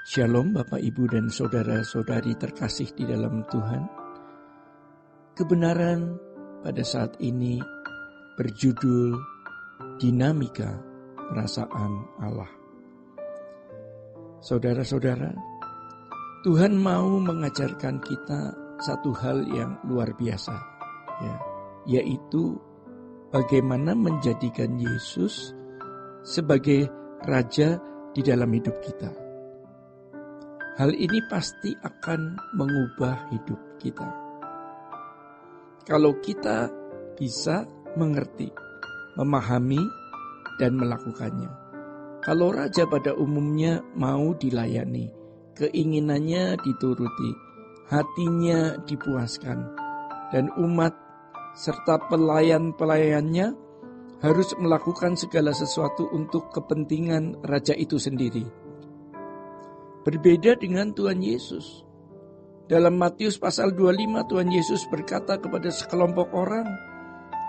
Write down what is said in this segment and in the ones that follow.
Shalom Bapak Ibu dan Saudara-saudari terkasih di dalam Tuhan. Kebenaran pada saat ini berjudul Dinamika Perasaan Allah. Saudara-saudara, Tuhan mau mengajarkan kita satu hal yang luar biasa, yaitu bagaimana menjadikan Yesus sebagai Raja di dalam hidup kita. Hal ini pasti akan mengubah hidup kita. Kalau kita bisa mengerti, memahami, dan melakukannya. Kalau raja pada umumnya mau dilayani, keinginannya dituruti, hatinya dipuaskan, dan umat serta pelayan-pelayannya harus melakukan segala sesuatu untuk kepentingan raja itu sendiri. Berbeda dengan Tuhan Yesus. Dalam Matius pasal 25 Tuhan Yesus berkata kepada sekelompok orang,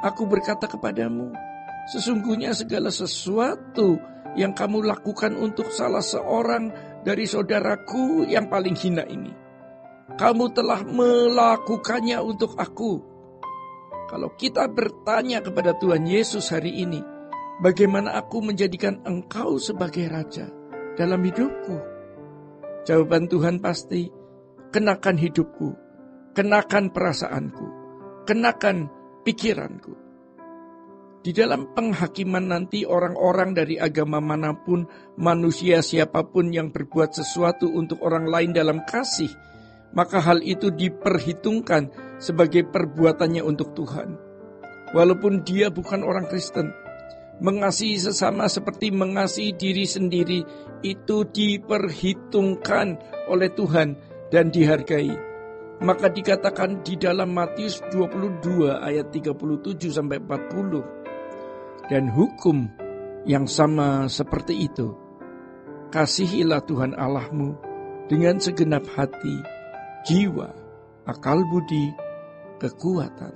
"Aku berkata kepadamu, sesungguhnya segala sesuatu yang kamu lakukan untuk salah seorang dari saudaraku yang paling hina ini, kamu telah melakukannya untuk aku." Kalau kita bertanya kepada Tuhan Yesus hari ini, bagaimana aku menjadikan engkau sebagai raja dalam hidupku? Jawaban Tuhan pasti, kenakan hidupku, kenakan perasaanku, kenakan pikiranku. Di dalam penghakiman nanti orang-orang dari agama manapun, manusia siapapun yang berbuat sesuatu untuk orang lain dalam kasih, maka hal itu diperhitungkan sebagai perbuatannya untuk Tuhan. Walaupun dia bukan orang Kristen, mengasihi sesama seperti mengasihi diri sendiri itu diperhitungkan oleh Tuhan dan dihargai. Maka dikatakan di dalam Matius 22 ayat 37-40. Dan hukum yang sama seperti itu. Kasihilah Tuhan Allahmu dengan segenap hati, jiwa, akal budi, kekuatan.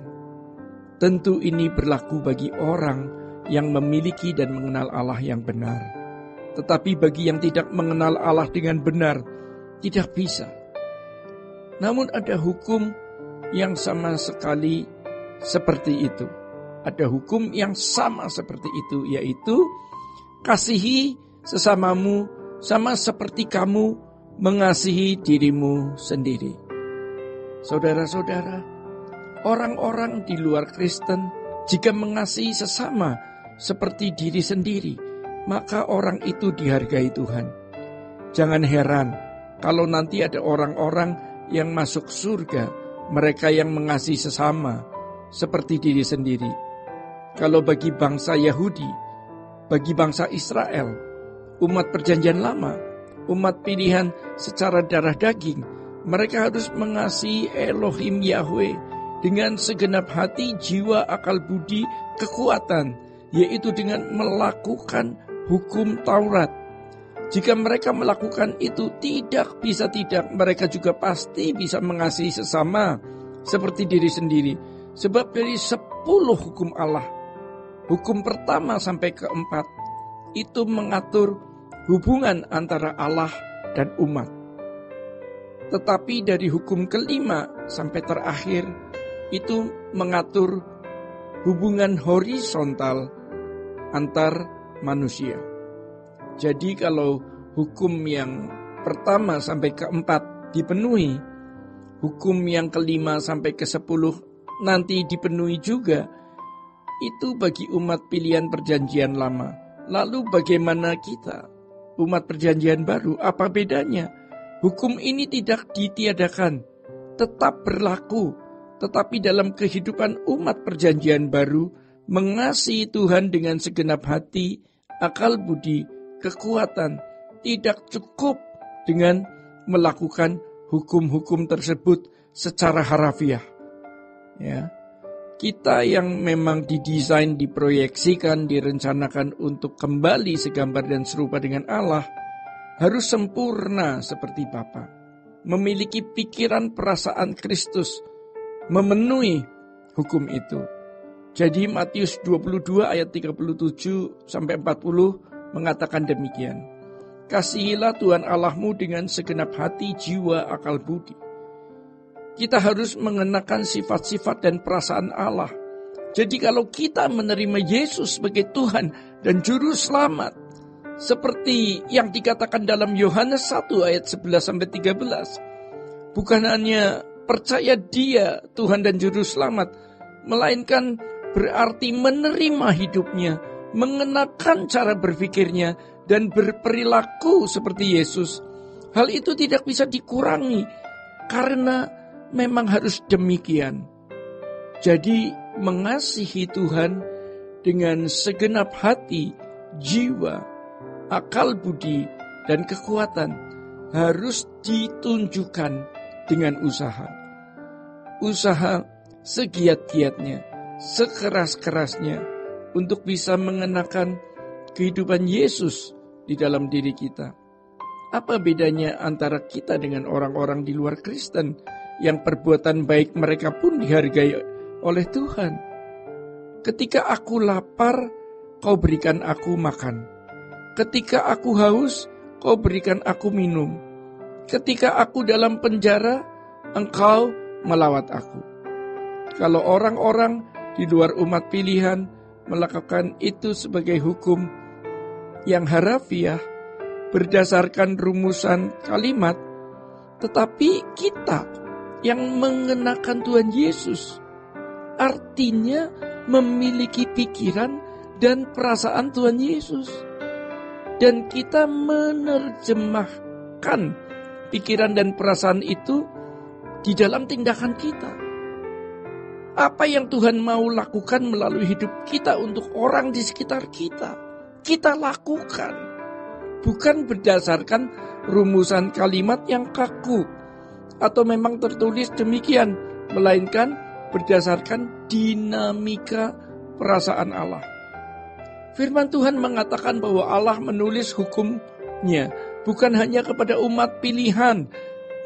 Tentu ini berlaku bagi orang yang memiliki dan mengenal Allah yang benar. Tetapi bagi yang tidak mengenal Allah dengan benar, tidak bisa. Namun ada hukum yang sama sekali seperti itu. Ada hukum yang sama seperti itu, yaitu kasihi sesamamu sama seperti kamu mengasihi dirimu sendiri. Saudara-saudara, orang-orang di luar Kristen jika mengasihi sesama seperti diri sendiri, maka orang itu dihargai Tuhan. Jangan heran kalau nanti ada orang-orang yang masuk surga, mereka yang mengasihi sesama seperti diri sendiri. Kalau bagi bangsa Yahudi, bagi bangsa Israel, umat perjanjian lama, umat pilihan secara darah daging, mereka harus mengasihi Elohim Yahweh dengan segenap hati, jiwa, akal budi, kekuatan, yaitu dengan melakukan hukum Taurat. Jika mereka melakukan itu tidak bisa tidak, mereka juga pasti bisa mengasihi sesama seperti diri sendiri. Sebab dari 10 hukum Allah, hukum pertama sampai keempat itu mengatur hubungan antara Allah dan umat. Tetapi dari hukum kelima sampai terakhir itu mengatur hubungan horizontal antar manusia. Jadi kalau hukum yang pertama sampai keempat dipenuhi, hukum yang kelima sampai ke-10 nanti dipenuhi juga, itu bagi umat pilihan perjanjian lama. Lalu bagaimana kita, umat perjanjian baru, apa bedanya? Hukum ini tidak ditiadakan, tetap berlaku. Tetapi dalam kehidupan umat perjanjian baru, mengasihi Tuhan dengan segenap hati, akal budi, kekuatan, tidak cukup dengan melakukan hukum-hukum tersebut secara harafiah. Kita yang memang didesain, diproyeksikan, direncanakan untuk kembali segambar dan serupa dengan Allah, harus sempurna seperti Bapa, memiliki pikiran perasaan Kristus, memenuhi hukum itu. Jadi Matius 22 ayat 37-40 mengatakan demikian. Kasihilah Tuhan Allahmu dengan segenap hati, jiwa, akal budi. Kita harus mengenakan sifat-sifat dan perasaan Allah. Jadi kalau kita menerima Yesus sebagai Tuhan dan Juru Selamat, seperti yang dikatakan dalam Yohanes 1 ayat 11-13, bukan hanya percaya Dia Tuhan dan Juru Selamat, melainkan berarti menerima hidupnya, mengenakan cara berpikirnya, dan berperilaku seperti Yesus. Hal itu tidak bisa dikurangi, karena memang harus demikian. Jadi mengasihi Tuhan dengan segenap hati, jiwa, akal budi, dan kekuatan harus ditunjukkan dengan usaha. Usaha segiat-giatnya, sekeras-kerasnya untuk bisa mengenakan kehidupan Yesus di dalam diri kita. Apa bedanya antara kita dengan orang-orang di luar Kristen yang perbuatan baik mereka pun dihargai oleh Tuhan? Ketika aku lapar, kau berikan aku makan. Ketika aku haus, kau berikan aku minum. Ketika aku dalam penjara, engkau melawat aku. Kalau orang-orang di luar umat pilihan melakukan itu sebagai hukum yang harafiah berdasarkan rumusan kalimat, tetapi kita yang mengenakan Tuhan Yesus, artinya memiliki pikiran dan perasaan Tuhan Yesus. Dan kita menerjemahkan pikiran dan perasaan itu di dalam tindakan kita. Apa yang Tuhan mau lakukan melalui hidup kita untuk orang di sekitar kita, kita lakukan. Bukan berdasarkan rumusan kalimat yang kaku atau memang tertulis demikian, melainkan berdasarkan dinamika perasaan Allah. Firman Tuhan mengatakan bahwa Allah menulis hukumnya bukan hanya kepada umat pilihan,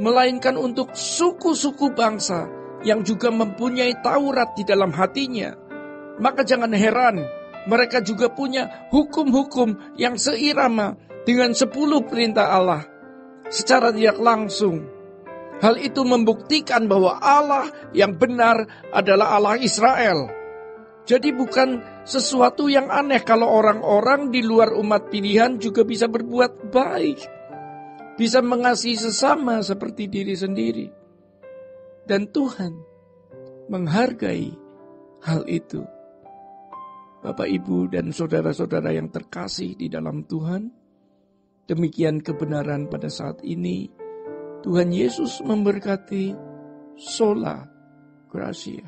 melainkan untuk suku-suku bangsa yang juga mempunyai Taurat di dalam hatinya. Maka jangan heran, mereka juga punya hukum-hukum yang seirama dengan 10 perintah Allah secara tidak langsung. Hal itu membuktikan bahwa Allah yang benar adalah Allah Israel. Jadi bukan sesuatu yang aneh kalau orang-orang di luar umat pilihan juga bisa berbuat baik, bisa mengasihi sesama seperti diri sendiri. Dan Tuhan menghargai hal itu. Bapak, Ibu, dan saudara-saudara yang terkasih di dalam Tuhan, demikian kebenaran pada saat ini. Tuhan Yesus memberkati. Sola Gracia.